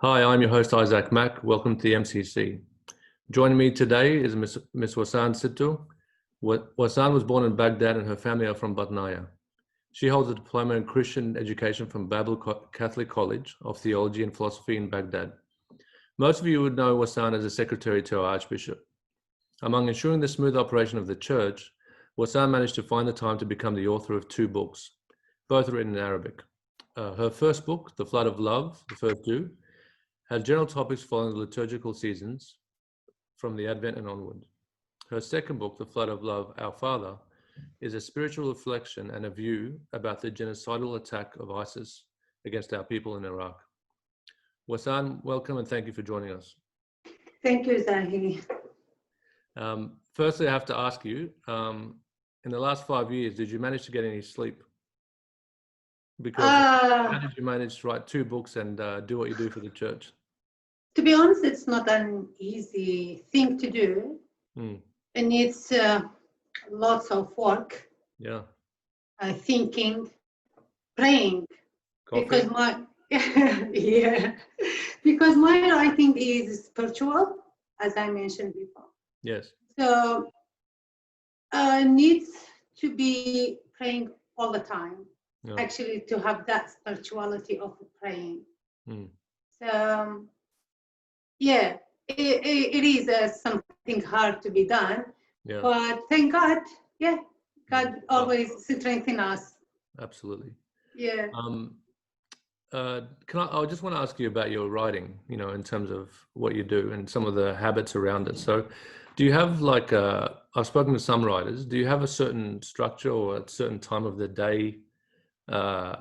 Hi, I'm your host Isaac Mack. Welcome to the MCC. Joining me today is Ms Wassan Sitto. Wassan was born in Baghdad and her family are from Batnaya. She holds a diploma in Christian education from Babel Catholic College of Theology and Philosophy in Baghdad. Most of you would know Wassan as a secretary to our Archbishop. Among ensuring the smooth operation of the church, Wassan managed to find the time to become the author of 2 books, both written in Arabic. Her first book, The Flood of Love, the first 2, has general topics following the liturgical seasons from the Advent and onward. Her second book, The Flood of Love, Our Father, is a spiritual reflection and a view about the genocidal attack of ISIS against our people in Iraq. Wassan, welcome and thank you for joining us. Thank you, Zahi. Firstly, I have to ask you, in the last 5 years, did you manage to get any sleep? Because how did you manage to write 2 books and do what you do for the church? To be honest, it's not an easy thing to do. It needs lots of work. Yeah. Thinking, praying. Coffee? Because my because my writing is spiritual, as I mentioned before. Yes. So needs to be praying all the time. Yeah. Actually, to have that spirituality of praying. So yeah, it is something hard to be done, but thank God, God always strengthens us. Absolutely. Yeah. I just want to ask you about your writing, in terms of what you do and some of the habits around it. So do you have I've spoken to some writers, do you have a certain structure or a certain time of the day, or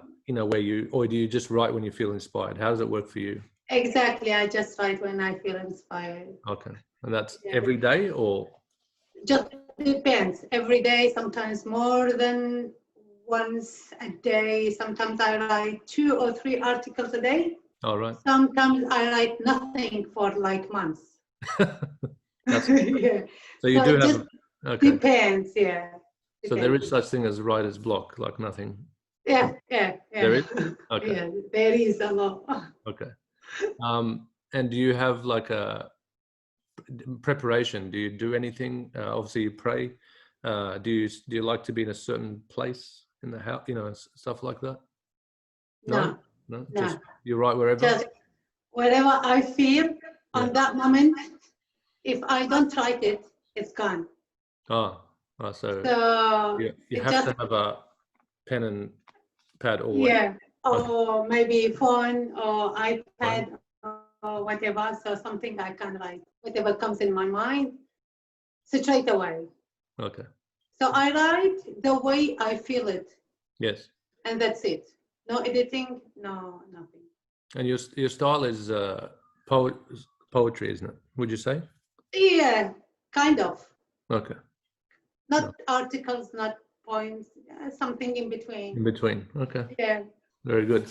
do you just write when you feel inspired? How does it work for you? Exactly. I just write when I feel inspired. Okay. And that's every day or? Just depends. Every day, sometimes more than once a day. Sometimes I write 2 or 3 articles a day. All right. Sometimes I write nothing for months. That's good. Yeah. So you do have, okay. Depends, yeah. So there is such thing as writer's block, like nothing. Yeah. There is? Okay. Yeah, there is a lot. Okay. And do you have a preparation? Do you do anything? Obviously you pray. Do you like to be in a certain place in the house, stuff like that? No. Just you write wherever? Just wherever I feel on that moment. If I don't write it, it's gone. So you have to have a pen and pad always. Yeah, or maybe phone or iPad or whatever. So something I can write, whatever comes in my mind, straight away. Okay. So I write the way I feel it. Yes. And that's it. No editing, no nothing. And your style is poetry, isn't it? Would you say? Yeah, kind of. Okay. Not articles, not poems, something in between. In between, okay. Yeah. Very good.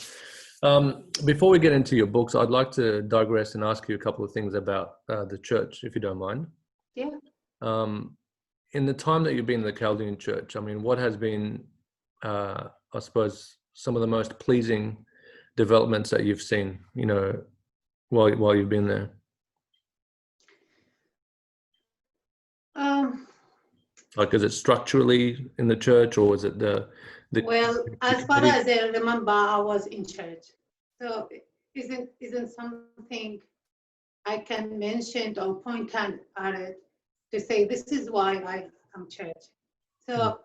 Before we get into your books, I'd like to digress and ask you a couple of things about the church, if you don't mind. Yeah. In the time that you've been in the Chaldean Church, I mean, what has been, I suppose, some of the most pleasing developments that you've seen, while you've been there? Is it structurally in the church, or is it the well, as far as I remember, I was in church. So isn't something I can mention or point at it to say this is why I am church. So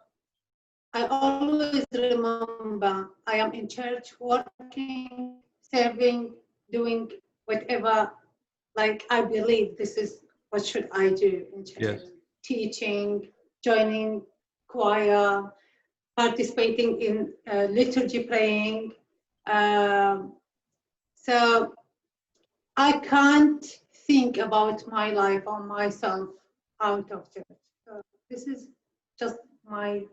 I always remember I am in church, working, serving, doing whatever, I believe this is what should I do in church. Yes. Teaching, joining choir, participating in liturgy praying. So I can't think about my life or myself out of church. So this is just my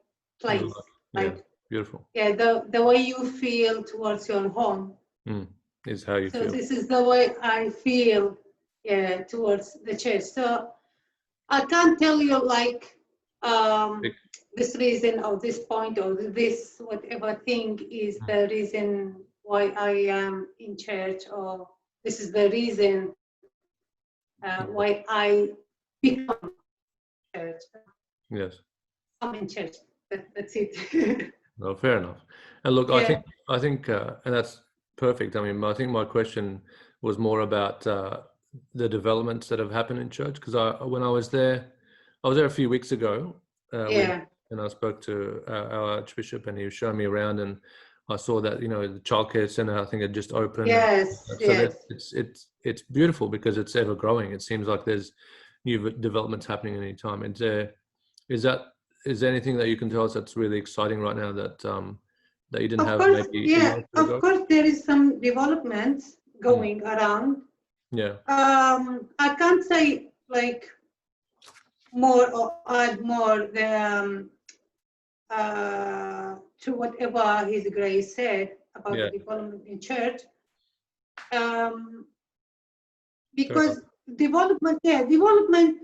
place. Beautiful. Yeah, the way you feel towards your home is how you feel. So this is the way I feel towards the church. So I can't tell you this reason or this point or this whatever thing is the reason why I am in church or this is the reason why I become church. Yes. I'm in church. That's it. No, fair enough. And look, Yeah. I think, and that's perfect. I mean, I think my question was more about the developments that have happened in church, because when I was there a few weeks ago, and I spoke to our Archbishop, and he was showing me around, and I saw that, you know, the childcare center, I think, had just opened. Yes, so yes. it's beautiful because it's ever growing. It seems like there's new developments happening any time. And is there anything that you can tell us that's really exciting right now that that you didn't have maybe a year or two ago? Of course, there is some developments going around. Yeah. I can't say like more or add more to whatever His Grace said about the development in church. Because development,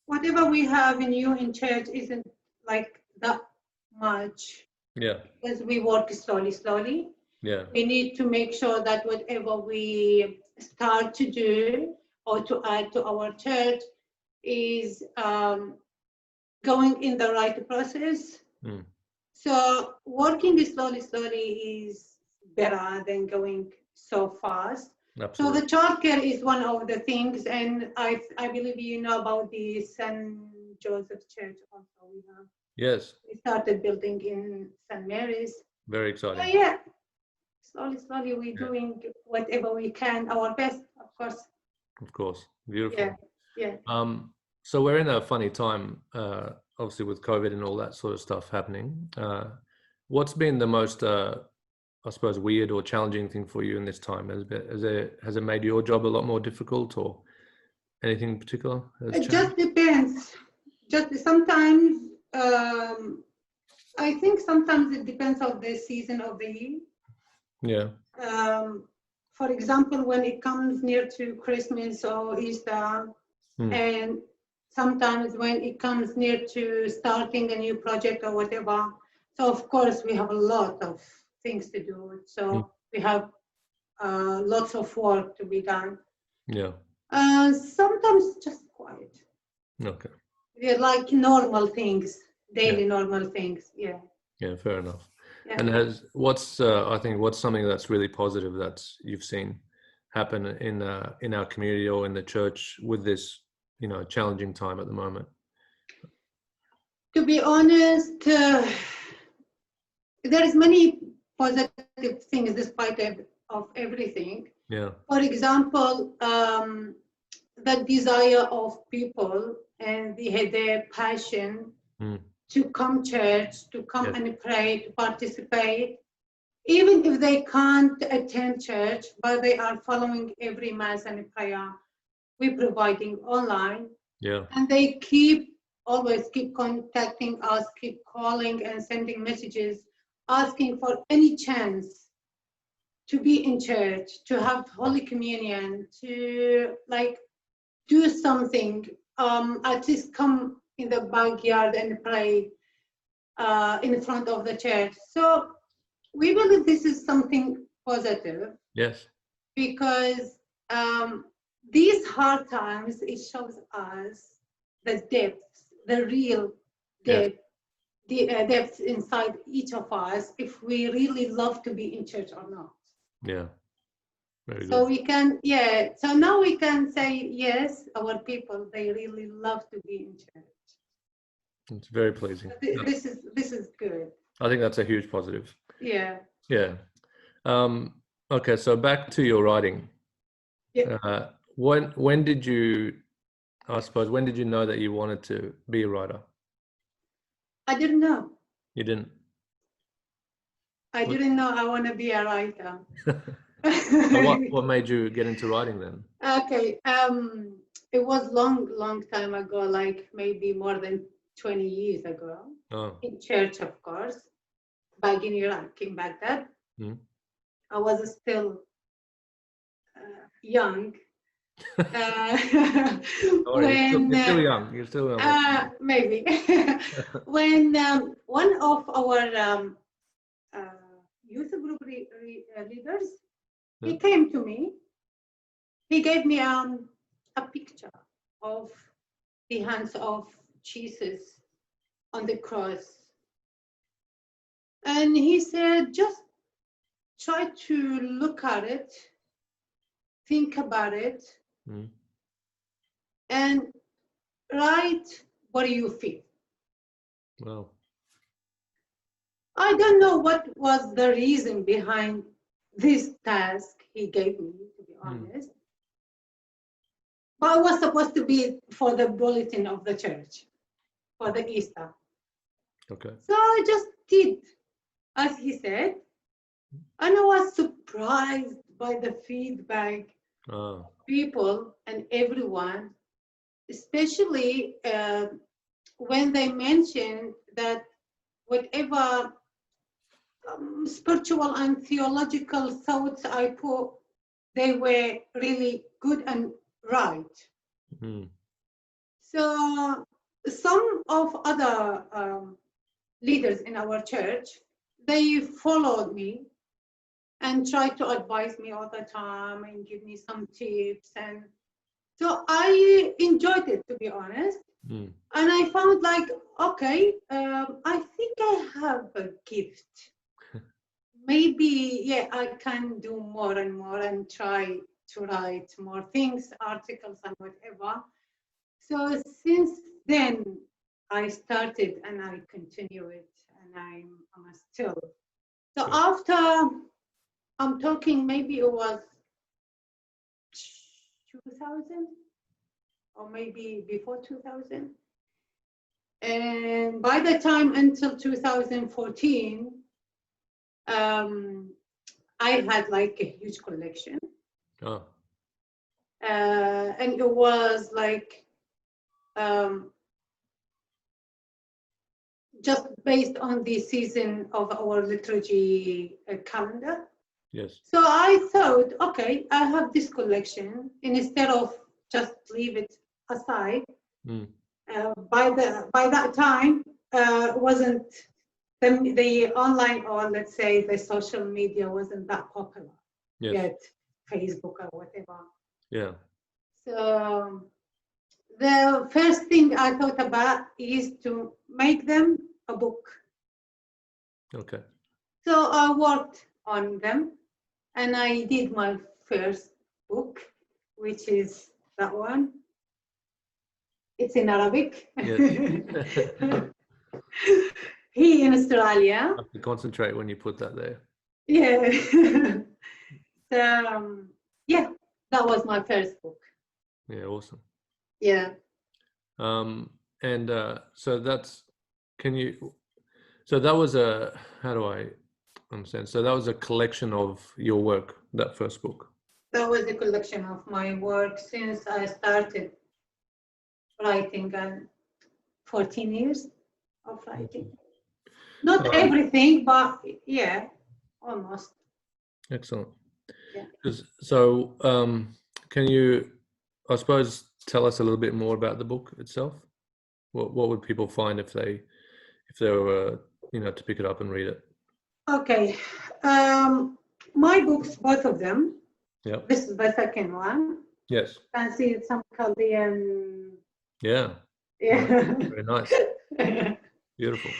whatever we have in you in church isn't like that much. Yeah. Because we work slowly. Yeah. We need to make sure that whatever we start to do or to add to our church is going in the right process. So working slowly is better than going so fast. Absolutely. So the childcare is one of the things, and I believe you know about the St. Joseph Church also. Yes. We started building in St. Mary's. Very exciting. So yeah, slowly we're doing whatever we can, our best, of course. Of course, beautiful. Yeah. So we're in a funny time, obviously with COVID and all that sort of stuff happening. What's been the most, I suppose, weird or challenging thing for you in this time? Has it made your job a lot more difficult, or anything in particular? It just depends. Just sometimes, I think sometimes it depends on the season of the year. Yeah. For example, when it comes near to Christmas or Easter, and sometimes when it comes near to starting a new project or whatever. So of course we have a lot of things to do. So we have lots of work to be done. Yeah. Sometimes just quiet. Okay. Yeah, like normal things, daily normal things. Yeah. Yeah, fair enough. Yeah. And what's something that's really positive that you've seen happen in our community or in the church with this, you know, challenging time at the moment? To be honest, there is many positive things despite of everything. Yeah. For example, the desire of people and their passion to come church, to come and pray, to participate, even if they can't attend church, but they are following every mass and prayer we're providing online. Yeah. And they always keep contacting us, keep calling and sending messages, asking for any chance to be in church, to have Holy Communion, to like do something, at least come in the backyard and pray in front of the church. So we believe this is something positive. Yes. Because these hard times, it shows us the depths, the real depth, the depths inside each of us, if we really love to be in church or not. Yeah. Very good. So we can, so now we can say, yes, our people, they really love to be in church. It's very pleasing. This is good. I think that's a huge positive. Yeah. Yeah. Okay, so back to your writing. Yeah. When did you know that you wanted to be a writer? I didn't know. You didn't? I didn't know I want to be a writer. So what made you get into writing then? Okay, it was long time ago, like maybe more than 20 years ago. In church, of course, back in Iraq, in Baghdad. I was still young. You're still young. You're still young. Maybe. When one of our youth group leaders, he came to me he gave me a picture of the hands of Jesus on the cross. And he said, just try to look at it, think about it, and write what you feel. Wow. I don't know what was the reason behind this task he gave me, to be honest. But it was supposed to be for the bulletin of the church, for the Easter. Okay. So I just did as he said, and I was surprised by the feedback of people and everyone, especially when they mentioned that whatever spiritual and theological thoughts I put, they were really good and right. So some of other leaders in our church, they followed me and tried to advise me all the time and give me some tips. And so I enjoyed it, to be honest. And I found like, okay, I think I have a gift. Maybe, yeah, I can do more and more and try to write more things, articles and whatever. So since then, I started and I continue it, and I'm still. So after, I'm talking, maybe it was 2000 or maybe before 2000. And by the time until 2014, I had like a huge collection. And it was like, just based on the season of our liturgy calendar. Yes. So I thought, okay, I have this collection, and instead of just leave it aside. By that time, wasn't the online, or let's say the social media, wasn't that popular yet, Facebook or whatever. Yeah. So the first thing I thought about is to make them a book. Okay. So I worked on them, and I did my first book, which is that one. It's in Arabic. Yes. He in Australia. I have to concentrate when you put that there. Yeah. So, yeah, that was my first book. Yeah, awesome. Yeah. And so that's, so that was how do I understand? So that was a collection of your work, that first book. That was a collection of my work since I started writing, and 14 years of writing. Not everything, but yeah, almost. Excellent. Yeah. So can you, I suppose, tell us a little bit more about the book itself? What would people find if they were, to pick it up and read it? Okay. My books, both of them. Yeah. This is the second one. Yes. You can see some Chaldean. Yeah. Yeah. Very nice. Beautiful.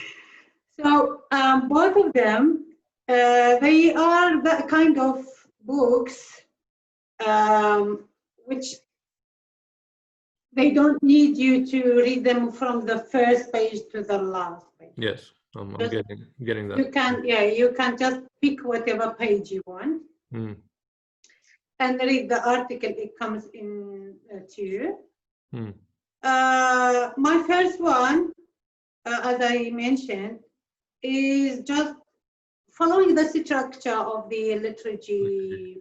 So both of them, they are the kind of books which they don't need you to read them from the first page to the last page. Yes, I'm getting that. You can just pick whatever page you want and read the article it comes in to you. My first one, as I mentioned, is just following the structure of the liturgy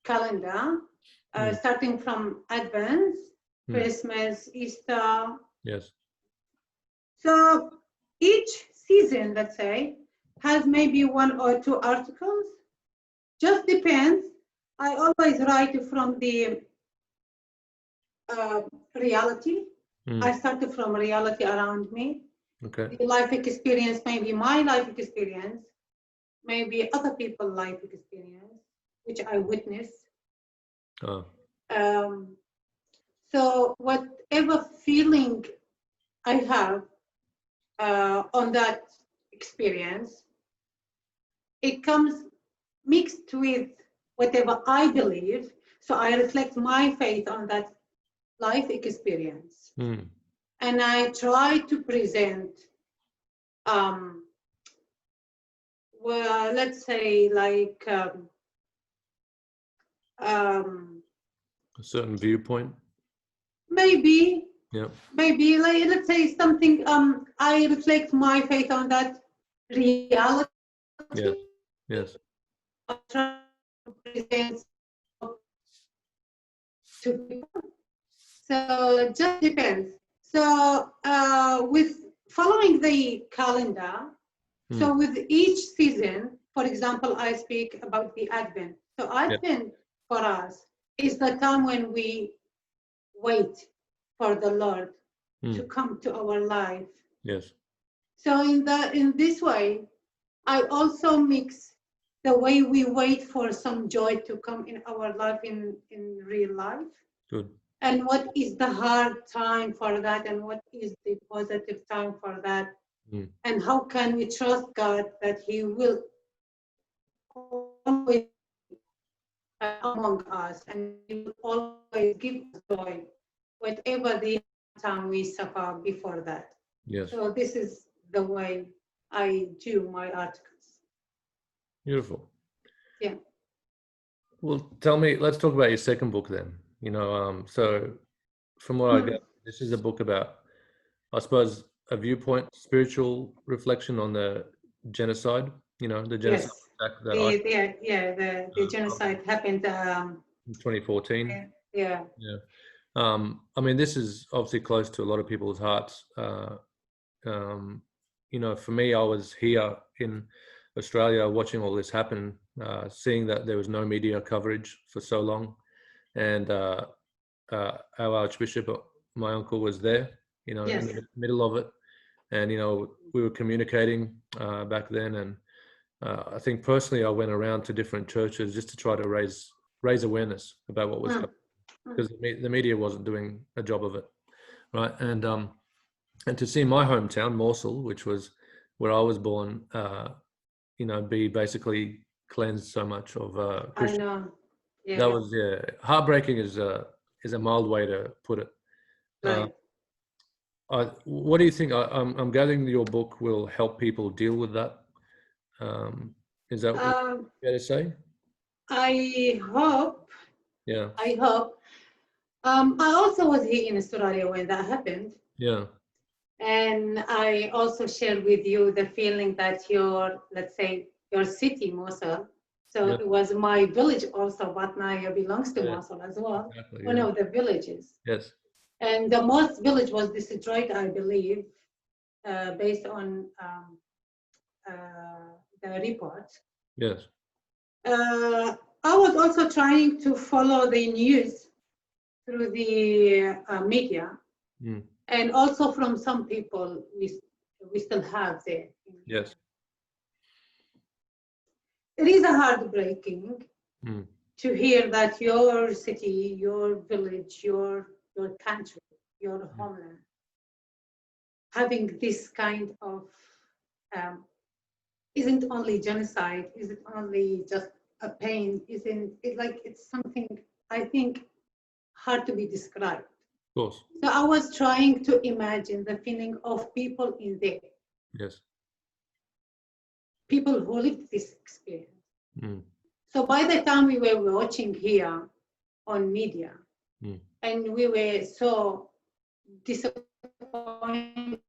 calendar, starting from Advent, Christmas, Easter. Yes. So each season, let's say, has maybe 1 or 2 articles. Just depends. I always write from the reality. I started from reality around me. Okay. The life experience, maybe my life experience, maybe other people's life experience, which I witnessed. So whatever feeling I have on that experience, it comes mixed with whatever I believe. So I reflect my faith on that life experience. Mm. And I try to present, well, let's say like, A certain viewpoint. maybe Yeah. maybe like, let's say something, I reflect my faith on that reality. Yes. Yes. I try to present to people. So it just depends. So with following the calendar, so with each season, for example, I speak about the Advent. So Advent for us is the time when we wait for the Lord to come to our life. Yes. So in this way, I also mix the way we wait for some joy to come in our life in real life. Good. And what is the hard time for that, and what is the positive time for that, and how can we trust God that He will always among us, and He will always give us joy, whatever the time we suffer before that. Yes. So this is the way I do my articles. Beautiful. Yeah. Well, tell me, let's talk about your second book then. So from what I get, this is a book about, I suppose, a viewpoint, spiritual reflection on the genocide, the genocide attack that the genocide happened in 2014. Yeah. I mean, this is obviously close to a lot of people's hearts. For me, I was here in Australia watching all this happen, seeing that there was no media coverage for so long. And our Archbishop, my uncle, was there, in the middle of it. And, we were communicating back then. And I think personally, I went around to different churches just to try to raise awareness about what was happening, because the media wasn't doing a job of it. Right. And to see my hometown, Mosul, which was where I was born, be basically cleansed so much of Christian. I know. Yeah. That was heartbreaking is a mild way to put it. Right. What do you think? I'm gathering your book will help people deal with that. Is that fair to say? I hope. Yeah. I hope. I also was here in Australia when that happened. Yeah. And I also shared with you the feeling that let's say, your city, Mosul. So it was my village also, Batnaya belongs to Mosul as well. Exactly, one of the villages. Yes. And the most village was destroyed, I believe, based on the report. Yes. I was also trying to follow the news through the media. And also from some people we still have there. Yes. It is a heartbreaking to hear that your city, your village, your country, your homeland, having this kind of, isn't only genocide, isn't only just a pain, isn't it, like it's something, I think, hard to be described. Of course. So I was trying to imagine the feeling of people in there. Yes. People who lived this experience. So by the time we were watching here on media, and we were so disappointed,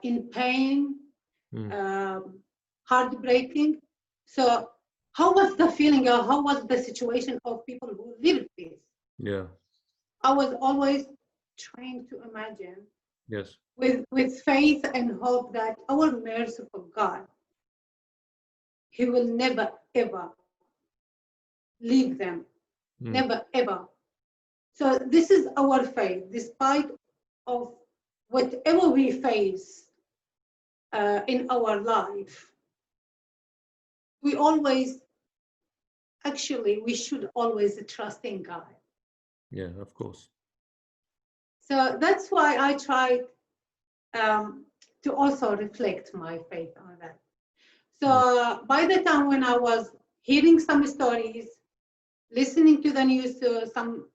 in pain, heartbreaking. So how was the feeling, or how was the situation of people who lived this? Yeah. I was always trying to imagine, yes, with faith and hope that our merciful God, He will never ever leave them, never ever. So this is our faith, despite of whatever we face in our life. We always, actually we should always trust in God. Yeah, of course. So that's why I tried to also reflect my faith on that. So by the time when I was hearing some stories, listening to the news, some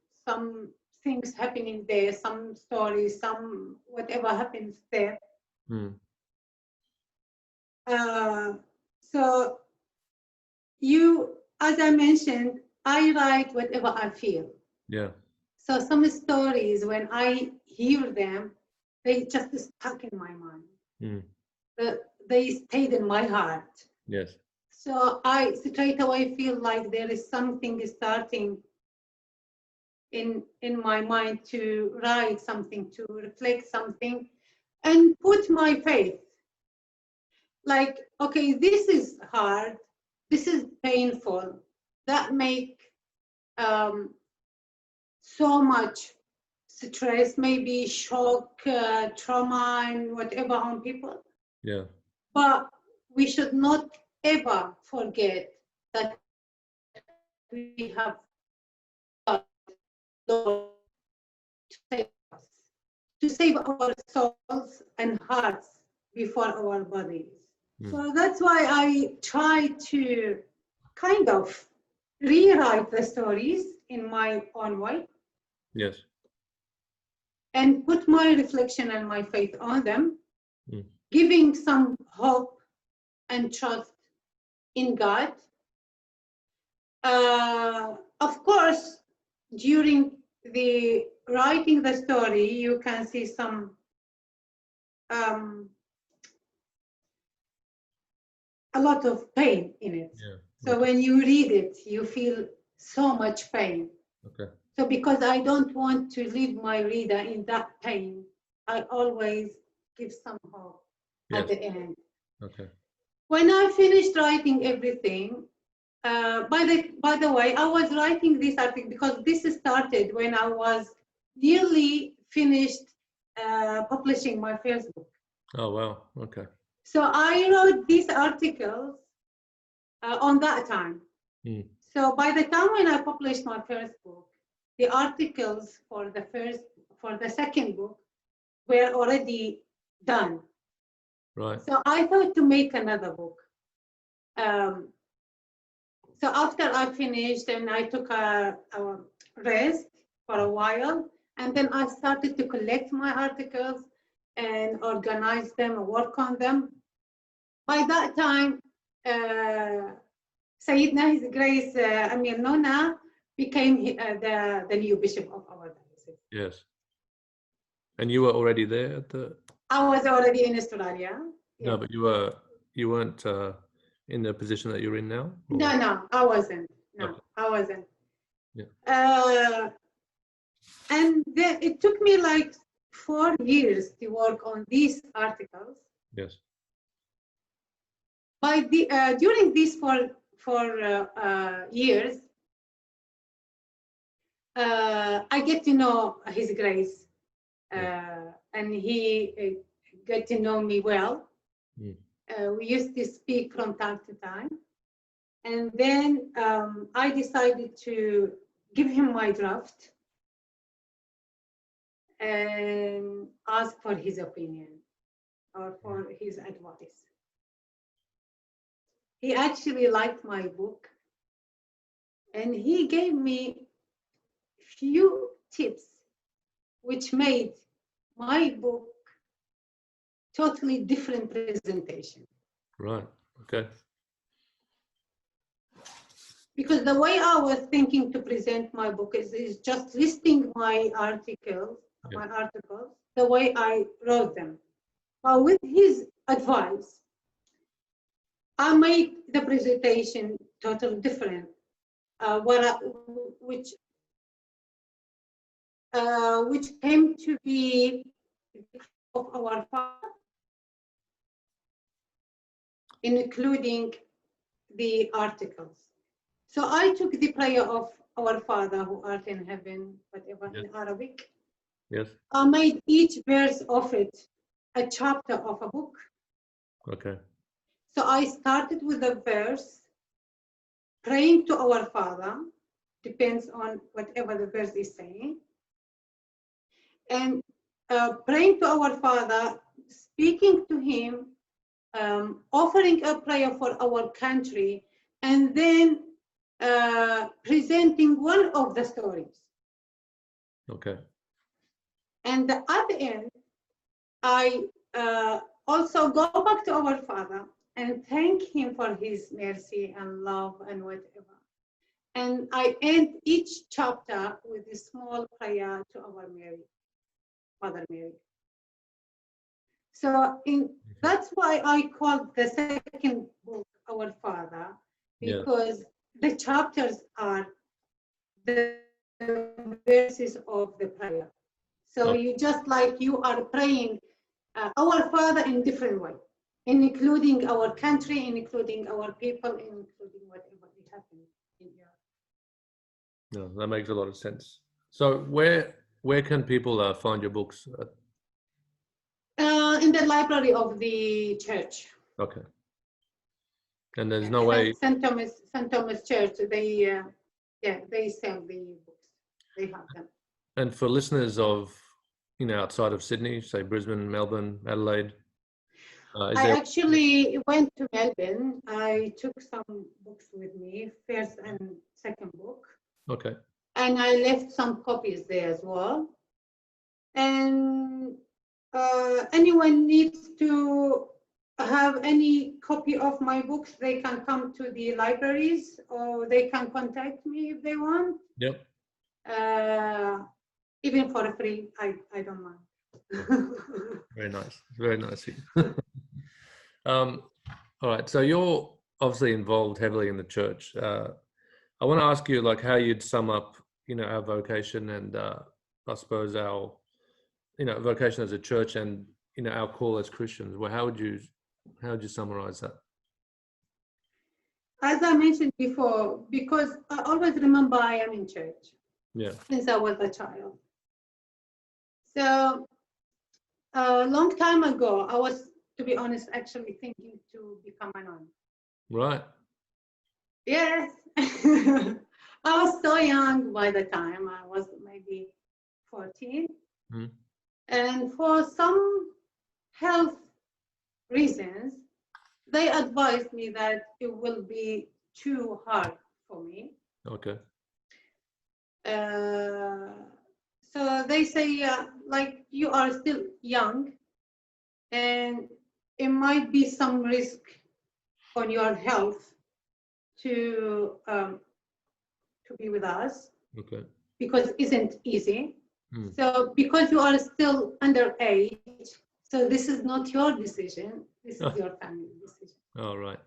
things happening there, some stories, some whatever happens there. So as I mentioned, I write whatever I feel. Yeah. So some stories, when I hear them, they just stuck in my mind. They stayed in my heart. Yes. So I straight away feel like there is something starting in my mind to write something, to reflect something, and put my faith. Like, okay, this is hard, this is painful, that make so much stress, maybe shock, trauma, and whatever on people. Yeah. But we should not ever forget that we have God, Lord, to save us, to save our souls and hearts before our bodies. So that's why I try to kind of rewrite the stories in my own way. Yes. And put my reflection and my faith on them, giving some hope and trust in God. Of course, during the writing the story, you can see some a lot of pain in it. Yeah. So when you read it, you feel so much pain. Okay. So because I don't want to leave my reader in that pain, I always give some hope at the end. Okay. When I finished writing everything, by the way, I was writing this article because this started when I was nearly finished publishing my first book. Oh, wow. Okay. So I wrote these articles on that time. So by the time when I published my first book, the articles for the second book were already done. Right. So I thought to make another book. So after I finished and I took a rest for a while, and then I started to collect my articles and organize them and work on them. By that time, Sayyidina His Grace Amel Nona became the new bishop of our diocese. Yes. And you were already there at the... I was already in Australia. No, Yes. but you weren't in the position that you're in now? Or? No, I wasn't. No, Okay. I wasn't. Yeah. And then it took me like 4 years to work on these articles. Yes. During these four years, I get to know His Grace, and he got to know me well. We used to speak from time to time. And then I decided to give him my draft and ask for his opinion or for his advice. He actually liked my book, and he gave me few tips which made my book totally different presentation. Right. Okay. Because the way I was thinking to present my book is just listing my articles, the way I wrote them. But with his advice, I made the presentation totally different. Which came to be of our Father, including the articles. So I took the prayer of our Father who art in heaven, whatever in Arabic. Yes. I made each verse of it a chapter of a book. Okay. So I started with a verse praying to our Father, depends on whatever the verse is saying, and praying to our Father, speaking to Him, offering a prayer for our country, and then presenting one of the stories. Okay. And at the end, I also go back to our Father and thank Him for His mercy and love and whatever. And I end each chapter with a small prayer to our Mother Mary. So that's why I called the second book Our Father, because the chapters are the verses of the prayer. So you just like you are praying our Father in different way, including our country, including our people, including whatever is happening in Europe. No, that makes a lot of sense. So where can people find your books? In the library of the church. Okay. And there's no way. St. Thomas Church. They sell the books. They have them. And for listeners of, outside of Sydney, say Brisbane, Melbourne, Adelaide. I actually went to Melbourne. I took some books with me, first and second book. Okay. And I left some copies there as well. And anyone needs to have any copy of my books, they can come to the libraries or they can contact me if they want. Yep. Even for free, I don't mind. Very nice. Very nice. All right. So you're obviously involved heavily in the church. I want to ask you, like, how you'd sum up, our vocation and I suppose our, vocation as a church and, our call as Christians. Well, how would you summarize that? As I mentioned before, because I always remember I am in church. Yeah. Since I was a child. So a long time ago, I was, to be honest, actually thinking to become a nun. Right. Yes. I was so young by the time. I was maybe 14. Mm. And for some health reasons, they advised me that it will be too hard for me. Okay. So they say, like, you are still young and it might be some risk on your health to be with us. Okay. Because it isn't easy. Mm. So because you are still underage, so this is not your decision, this is your family decision. Oh, right.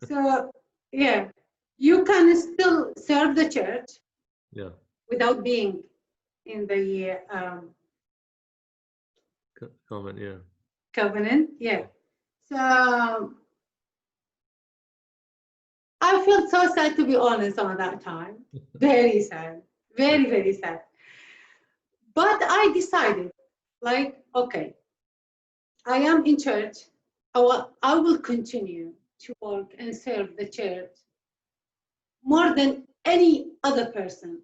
So, yeah, you can still serve the church. Yeah. Without being in the covenant, yeah. Covenant, yeah. So I felt so sad, to be honest, on that time. Very sad, very, very sad. But I decided, like, okay, I am in church. I will continue to work and serve the church more than any other person.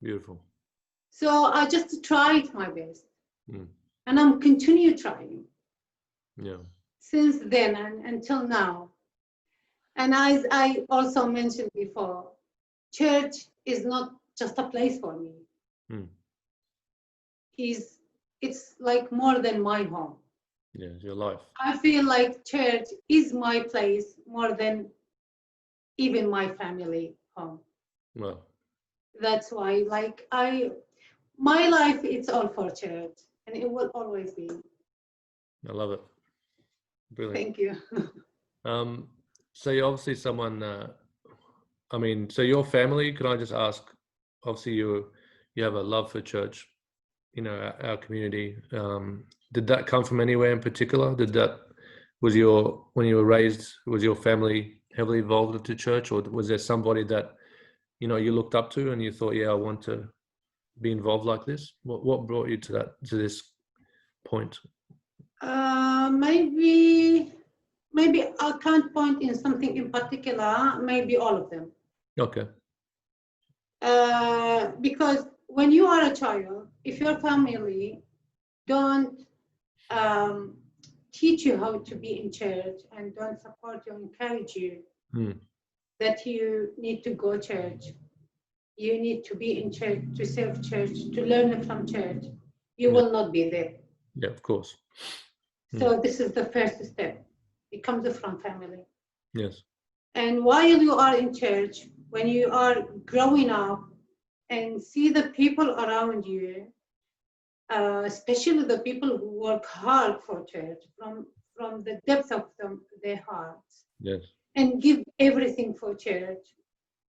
Beautiful. So I just tried my best. Mm. And I'm continue trying. Yeah. Since then and until now. And as I also mentioned before, church is not just a place for me. Mm. It's like more than my home. Yeah, it's your life. I feel like church is my place more than even my family home. Well. That's why, like, my life, it's all for church, and it will always be. I love it. Brilliant. Thank you. So you're obviously someone, so your family, can I just ask, obviously you have a love for church, our community. Did that come from anywhere in particular? When you were raised, was your family heavily involved with the church, or was there somebody that, you looked up to and you thought, yeah, I want to be involved like this? What brought you to this point? Maybe maybe I can't point in something in particular, maybe all of them. Okay. Because when you are a child, if your family don't teach you how to be in church and don't support you, encourage you that you need to go church, you need to be in church, to serve church, to learn from church, you will not be there. Yeah, of course. So this is the first step. It comes from family. Yes. And while you are in church, when you are growing up and see the people around you, especially the people who work hard for church from the depth of their hearts, yes, and give everything for church,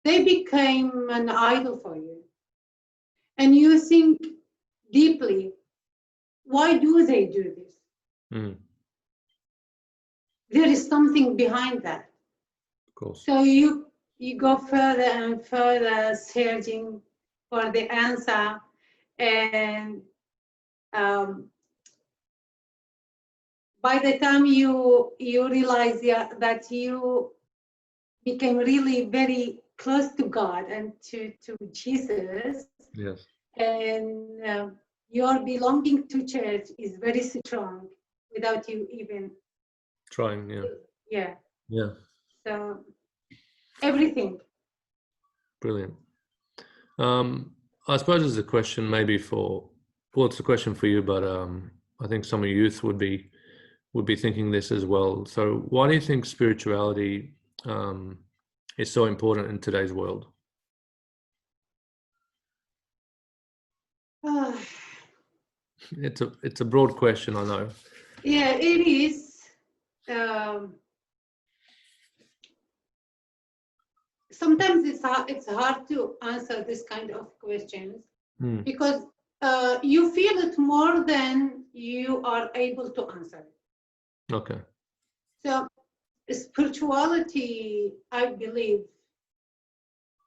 they became an idol for you. And you think deeply, why do they do this? There is something behind that. Of course. So you go further and further searching for the answer, and by the time you realize that you became really very close to God and to Jesus, yes, and your belonging to church is very strong without you even trying. Yeah. So everything. Brilliant. I suppose it's a question maybe it's a question for you, but I think some of your youth would be thinking this as well. So why do you think spirituality is so important in today's world? It's a broad question, I know. Yeah, it is. Sometimes it's hard to answer this kind of questions because you feel it more than you are able to answer it. Okay. So spirituality, I believe,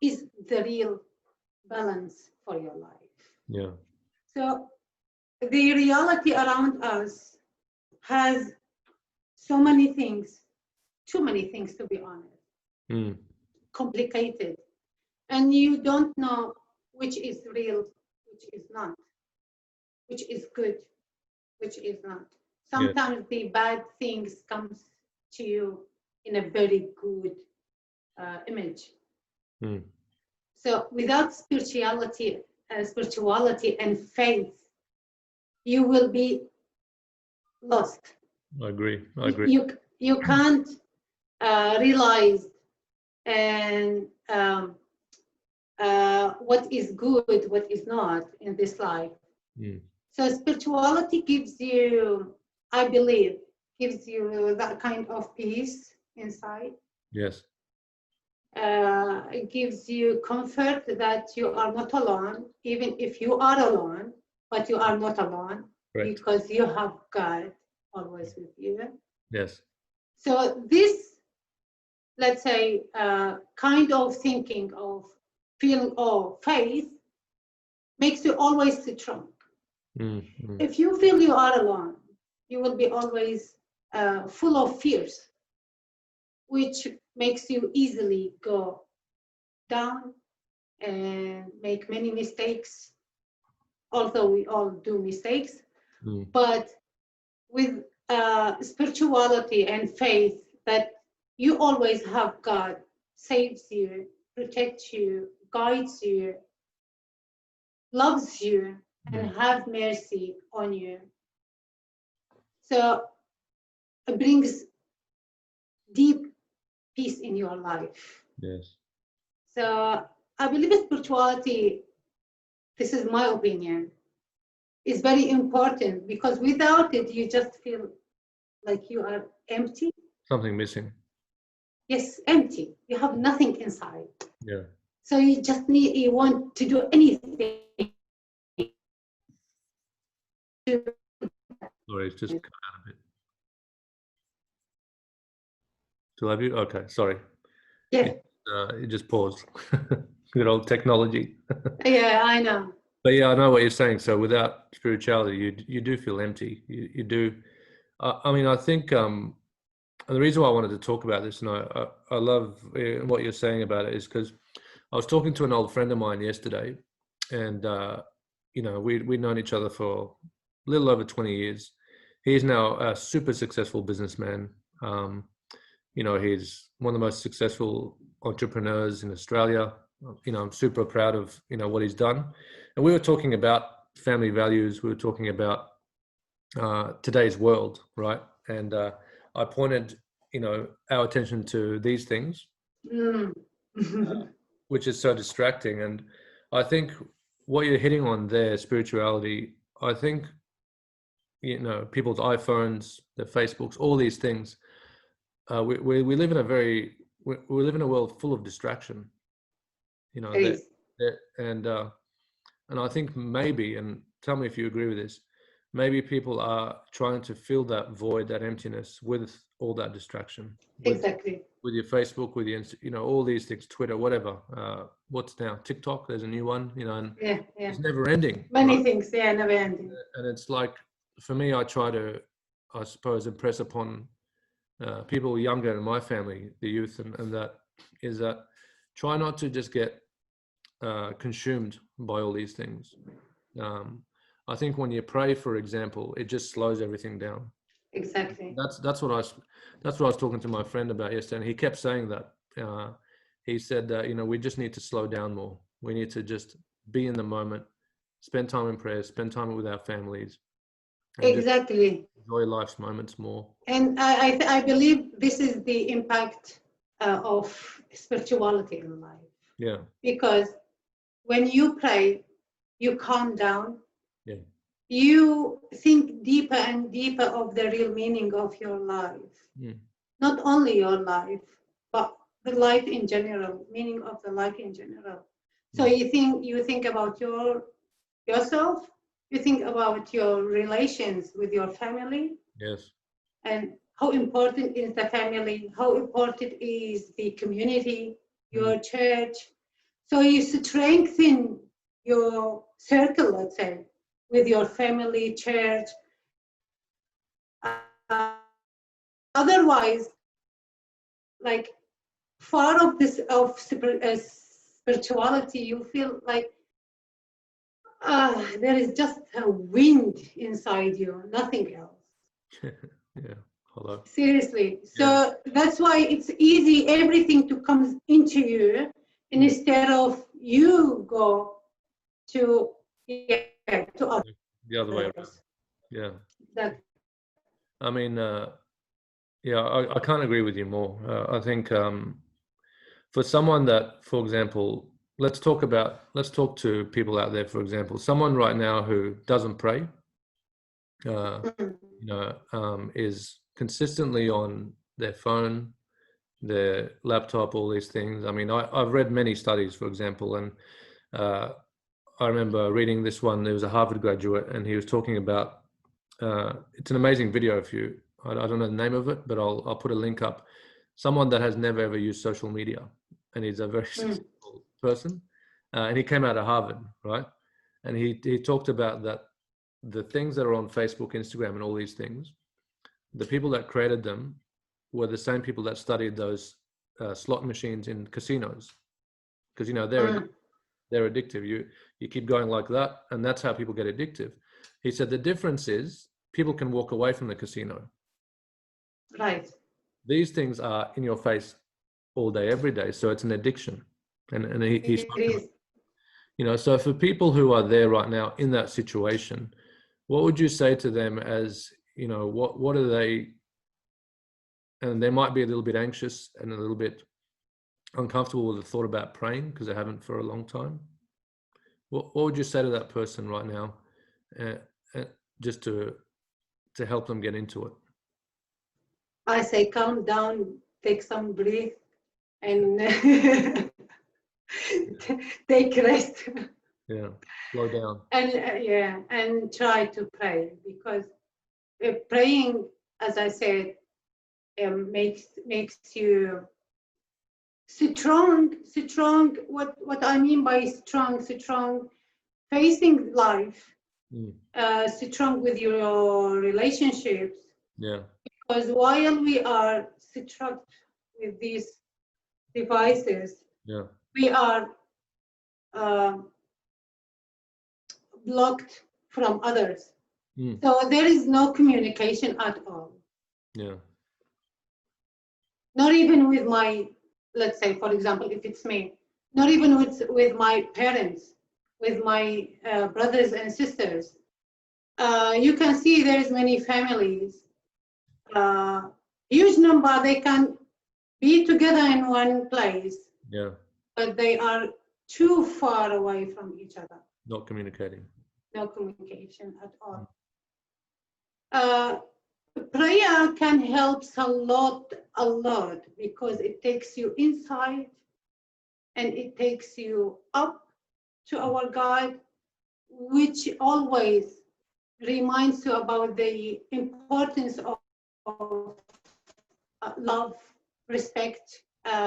is the real balance for your life. Yeah. So the reality around us has so many things, too many things to be honest, complicated, and you don't know which is real, which is not, which is good, which is not. Sometimes the bad things comes to you in a very good image. So without spirituality and faith, you will be lost. I agree. You can't realize and what is good, what is not in this life. So spirituality gives you, I believe, gives you that kind of peace inside. Yes. It gives you comfort that you are not alone, even if you are alone, but you are not alone. Correct. Because you have God always with you. Yes. So this, let's say, kind of thinking of feeling of faith makes you always strong. If you feel you are alone, you will be always full of fears, which makes you easily go down and make many mistakes, although we all do mistakes. But with spirituality and faith, that you always have God, saves you, protects you, guides you, loves you, and have mercy on you. So it brings deep peace in your life. Yes. So I believe spirituality, this is my opinion, is very important, because without it, you just feel like you are empty. Something missing. Yes, empty. You have nothing inside. Yeah. So you want to do anything. Sorry, it's just cut out a bit. Still have you? Okay, sorry. Yeah. It just paused. Good old technology. Yeah, I know. But yeah, I know what you're saying. So without spirituality, you do feel empty. You do. I mean, I think And the reason why I wanted to talk about this, and I love what you're saying about it, is because I was talking to an old friend of mine yesterday, and we'd known each other for a little over 20 years. He's now a super successful businessman. He's one of the most successful entrepreneurs in Australia. I'm super proud of what he's done. And we were talking about family values. We were talking about today's world, right? And I pointed, our attention to these things, which is so distracting. And I think what you're hitting on there, spirituality, I think, people's iPhones, their Facebooks, all these things, we live in we live in a world full of distraction, and I think maybe, and tell me if you agree with this, maybe people are trying to fill that void, that emptiness, with all that distraction. Exactly. With your Facebook, with your, all these things, Twitter, whatever. What's now TikTok? There's a new one, and it's never ending. Many things, never ending. And it's like, for me, I try to, I suppose, impress upon people younger in my family, the youth, and that is that try not to just get consumed by all these things. I think when you pray, for example, it just slows everything down. Exactly. That's what I was talking to my friend about yesterday, and he kept saying that. He said that we just need to slow down more. We need to just be in the moment, spend time in prayer, spend time with our families. Exactly. Enjoy life's moments more. And I believe this is the impact of spirituality in life. Yeah. Because when you pray, you calm down. Yeah. You think deeper and deeper of the real meaning of your life. Mm. Not only your life, but the life in general, meaning of the life in general. So you think about yourself, you think about your relations with your family. Yes. And how important is the family, how important is the community, your church. So you strengthen your circle, let's say, with your family, church. Otherwise, like far of this of spirituality, you feel like there is just a wind inside you, nothing else. Yeah. Hello. Seriously. So that's why it's easy, everything to come into you instead of you go to others. The other way around. Yeah. Exactly. I mean, I can't agree with you more. I think for someone that, for example, let's talk to people out there, for example, someone right now who doesn't pray, is consistently on their phone, their laptop, all these things. I mean, I've read many studies, for example, and I remember reading this one. There was a Harvard graduate, and he was talking about, it's an amazing video. I don't know the name of it, but I'll put a link up. Someone that has never ever used social media, and he's a very successful person, and he came out of Harvard, right? And he talked about that the things that are on Facebook, Instagram, and all these things, the people that created them were the same people that studied those slot machines in casinos, because they're addictive. You keep going like that, and that's how people get addictive. He said the difference is people can walk away from the casino. Right. These things are in your face all day, every day, so it's an addiction. And he's, so for people who are there right now in that situation, what would you say to them as, what are they, and they might be a little bit anxious and a little bit uncomfortable with the thought about praying because they haven't for a long time. What would you say to that person right now, just to help them get into it? I say, calm down, take some breath, and take rest. Yeah, slow down. And and try to pray, because praying, as I said, makes you strong. What I mean by strong, facing life, strong with your relationships. Yeah. Because while we are struck with these devices, Yeah. we are blocked from others. So there is no communication at all. Yeah. Not even with my, let's say, for example, if it's me, not even with my parents, with my brothers and sisters. You can see there's many families, huge number, they can be together in one place, Yeah. but they are too far away from each other. Not communicating. No communication at all. Prayer can help a lot, because it takes you inside and it takes you up to our God, which always reminds you about the importance of love, respect,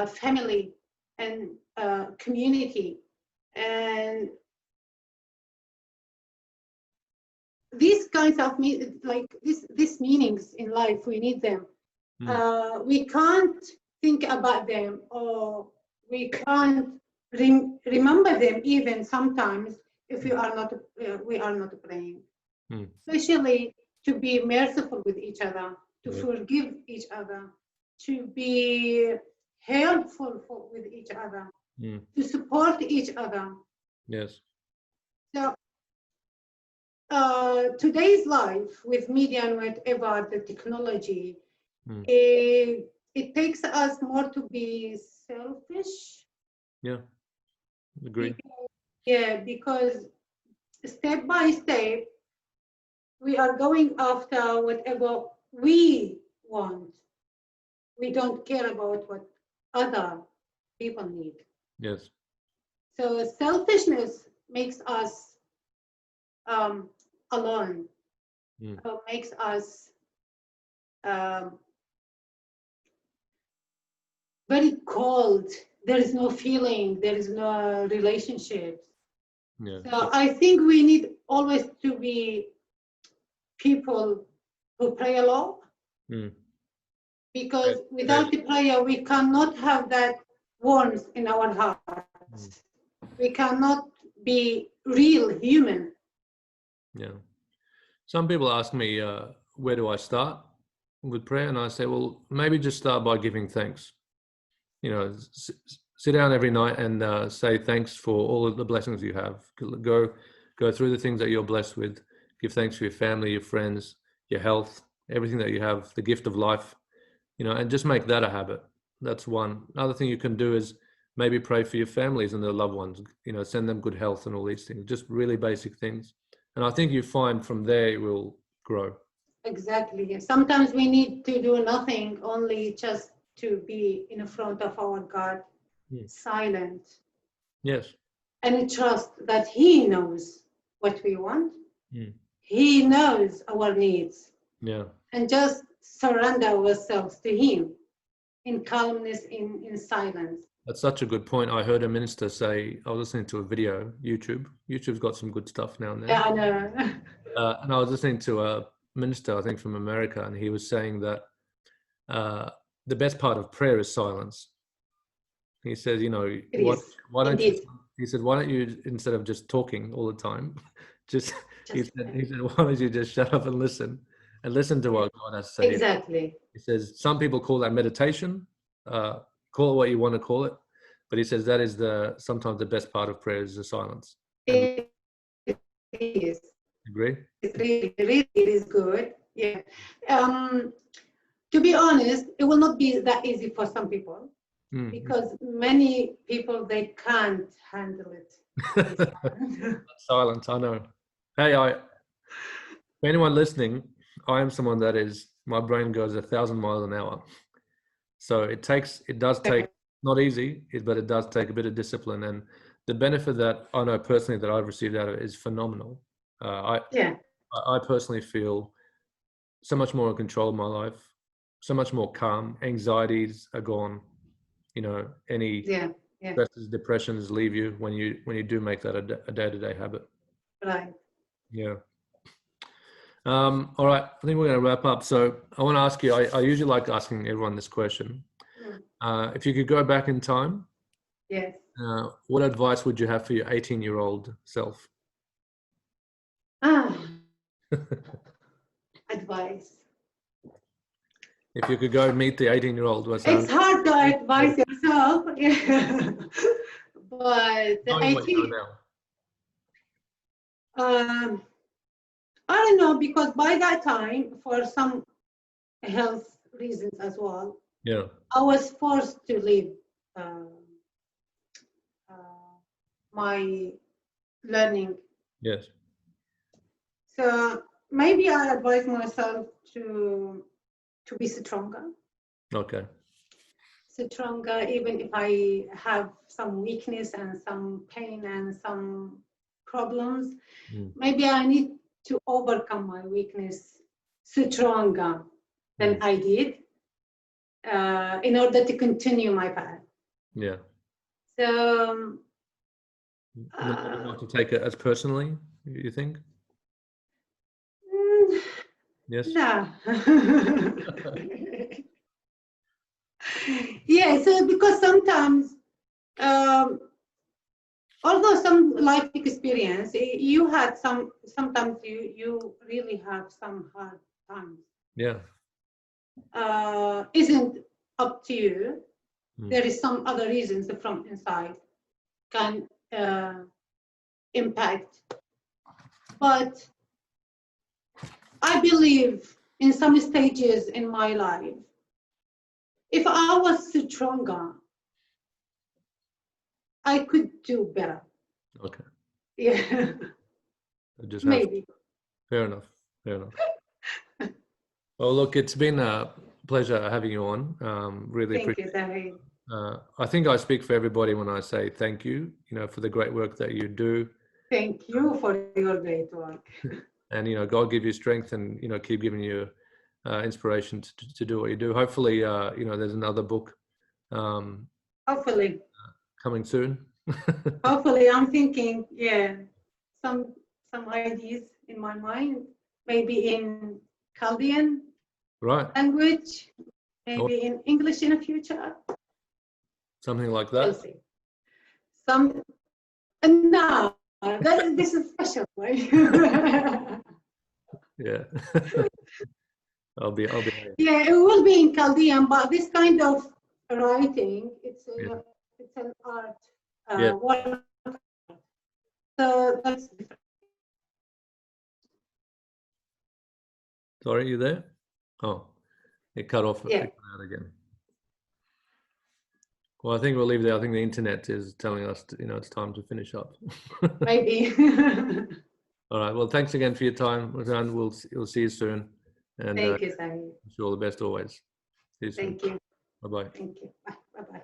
family, and community. And these kinds of these meanings in life, we need them. We can't think about them, or we can't remember them even sometimes if we are not praying. Especially to be merciful with each other, to forgive each other, to be helpful with each other, to support each other. Yes. So today's life with media and whatever the technology, it takes us more to be selfish. Yeah, agree. Because step by step, we are going after whatever we want. We don't care about what other people need. Yes. So selfishness makes us alone. Makes us very cold. There is no feeling. There is no relationships. Yeah. So I think we need always to be people who pray a lot. Because without the prayer, we cannot have that warmth in our hearts. We cannot be real human. Yeah. Some people ask me, where do I start with prayer? And I say, well, maybe just start by giving thanks. You know, sit down every night and say thanks for all of the blessings you have. Go through the things that you're blessed with. Give thanks for your family, your friends, your health, everything that you have, the gift of life, you know, and just make that a habit. That's one. Another thing you can do is maybe pray for your families and their loved ones, you know, send them good health and all these things, just really basic things. And I think you find from there it will grow. Exactly. Sometimes we need to do nothing, only just to be in front of our God, silent. Yes. And trust that He knows what we want. He knows our needs. Yeah. And just surrender ourselves to Him in calmness, in silence. That's such a good point. I heard a minister say, I was listening to a video, YouTube's got some good stuff now and then. Yeah, I know. And I was listening to a minister, I think from America, and he was saying that the best part of prayer is silence. He says, you know, why don't you, instead of just talking all the time, he said, why don't you just shut up and listen to what God has to say. Exactly. He says, some people call that meditation, call it what you want to call it, but he says that is sometimes the best part of prayer is the silence. It is. Agree? It is good. Yeah. To be honest, it will not be that easy for some people because many people, they can't handle it. Silence, I know. Hey, for anyone listening, I am someone that my brain goes 1,000 miles an hour. So it does take, not easy, but it does take a bit of discipline. And the benefit that I know personally that I've received out of it is phenomenal. I personally feel so much more in control of my life, so much more calm. Anxieties are gone. You know, any stresses, depressions leave you when you do make that a day-to-day habit. Right. Yeah. All right, I think we're going to wrap up. So I want to ask you, I usually like asking everyone this question. If you could go back in time, Yes. what advice would you have for your 18-year-old self? Advice. If you could go meet the 18-year-old, It's hard to advise yourself, but the 18. I don't know, because by that time, for some health reasons as well, I was forced to leave my learning. Yes. So maybe I advise myself to be stronger. Okay. Stronger, even if I have some weakness and some pain and some problems. Maybe I need to overcome my weakness stronger than I did in order to continue my path. Yeah. So not to take it as personally, you think? Yes. No. Yeah, so because sometimes, although some life experience, you had sometimes you really have some hard times. Yeah. Isn't up to you. There is some other reasons from inside can impact. But I believe in some stages in my life, if I was stronger, I could do better. Okay. Yeah. Maybe. Fair enough. Fair enough. Well, look, it's been a pleasure having you on. Really appreciate it. Thank you, David. I think I speak for everybody when I say thank you, for the great work that you do. Thank you for your great work. And, God give you strength and, keep giving you inspiration to do what you do. Hopefully, there's another book. Hopefully. Coming soon. Hopefully, I'm thinking, some ideas in my mind, maybe in Chaldean language, maybe in English in the future. Something like that. We'll see. No, this is special, right? Yeah. I'll be. Yeah, it will be in Chaldean, but this kind of writing, it's an art. Work. So that's different. Sorry, you there? Oh, it cut off. It cut out again. Well, I think we'll leave there. I think the internet is telling us, it's time to finish up. Maybe. All right. Well, thanks again for your time, Wassan. We'll see you soon. And thank you, Sahih. Wish you all the best always. See you soon. Thank you. Bye-bye. Thank you. Bye-bye.